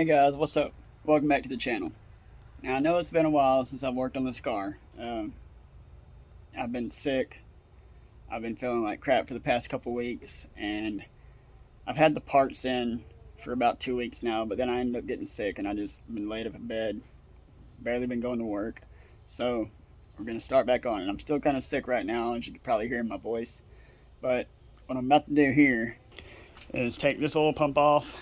Hey guys, what's up? Welcome back to the channel. Now I know it's been a while since I've worked on this car. I've been sick. I've been feeling like crap for the past couple weeks, and I've had the parts in for about 2 weeks now, but then I ended up getting sick and I just been laid up in bed, barely been going to work. So we're gonna start back on, and I'm still kind of sick right now, as you can probably hear in my voice. But what I'm about to do here is take this oil pump off,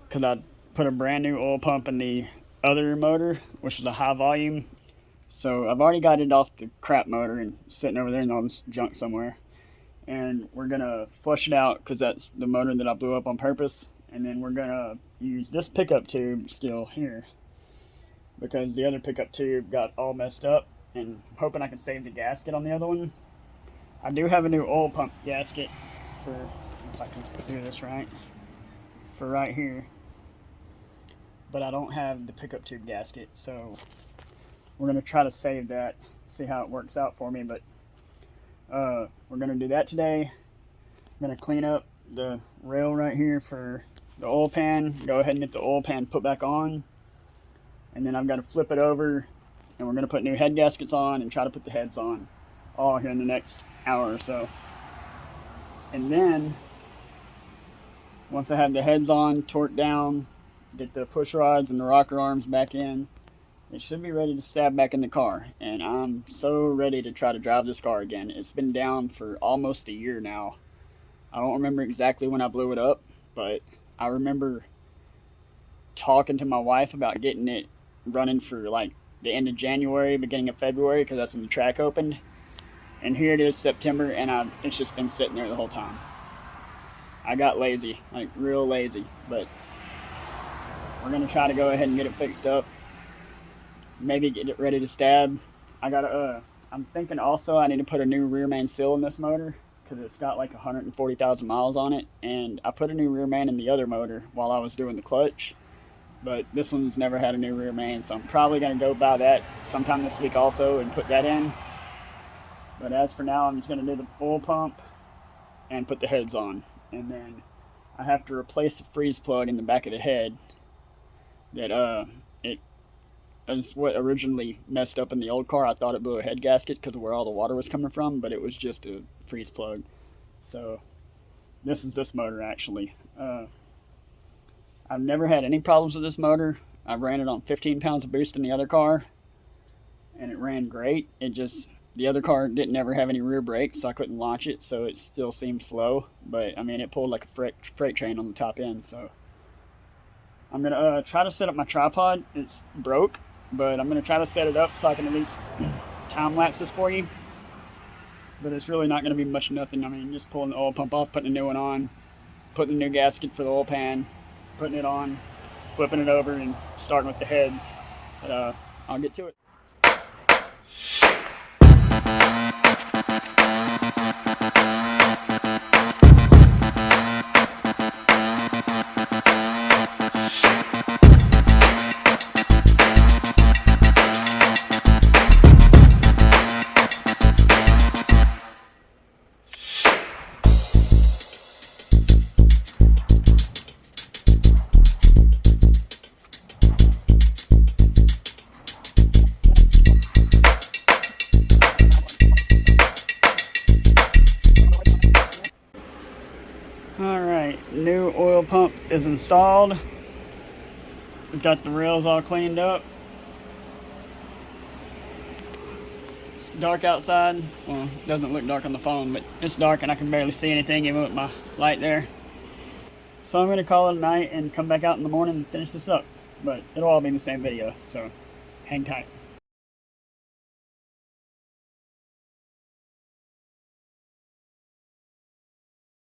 because I put a brand new oil pump in the other motor, which is a high volume. So I've already got it off the crap motor and sitting over there in all this junk somewhere. And we're gonna flush it out because that's the motor that I blew up on purpose. And then we're gonna use this pickup tube still here, because the other pickup tube got all messed up, and I'm hoping I can save the gasket on the other one. I do have a new oil pump gasket for, if I can do this right, for right here. But I don't have the pickup tube gasket, so we're going to try to save that, see how it works out for me. But we're going to do that today. I'm going to clean up the rail right here for the oil pan, go ahead and get the oil pan put back on, and then I've got to flip it over, and we're going to put new head gaskets on and try to put the heads on all here in the next hour or so. And then once I have the heads on, torqued down, get the push rods and the rocker arms back in, it should be ready to stab back in the car. And I'm so ready to try to drive this car again. It's been down for almost a year now. I don't remember exactly when I blew it up, but I remember talking to my wife about getting it running for like the end of January, beginning of February, because that's when the track opened. And here it is, September, and it's just been sitting there the whole time. I got lazy, like real lazy, but we're gonna try to go ahead and get it fixed up. Maybe get it ready to stab. I'm thinking also I need to put a new rear main seal in this motor, because it's got like 140,000 miles on it. And I put a new rear main in the other motor while I was doing the clutch, but this one's never had a new rear main, so I'm probably gonna go buy that sometime this week also and put that in. But as for now, I'm just gonna do the oil pump and put the heads on. And then I have to replace the freeze plug in the back of the head. That it is what originally messed up in the old car. I thought it blew a head gasket because of where all the water was coming from, but it was just a freeze plug. So this is this motor actually. I've never had any problems with this motor. I ran it on 15 pounds of boost in the other car, and it ran great. The other car didn't ever have any rear brakes, so I couldn't launch it, so it still seemed slow. But I mean, it pulled like a freight train on the top end. So I'm gonna try to set up my tripod. It's broke, but I'm gonna try to set it up so I can at least time lapse this for you. But it's really not gonna be much nothing. I mean, just pulling the oil pump off, putting a new one on, putting the new gasket for the oil pan, putting it on, flipping it over, and starting with the heads. But I'll get to it. Alright, new oil pump is installed. We've got the rails all cleaned up. It's dark outside. Well, it doesn't look dark on the phone, but it's dark and I can barely see anything even with my light there. So I'm going to call it a night and come back out in the morning and finish this up. But it'll all be in the same video, so hang tight.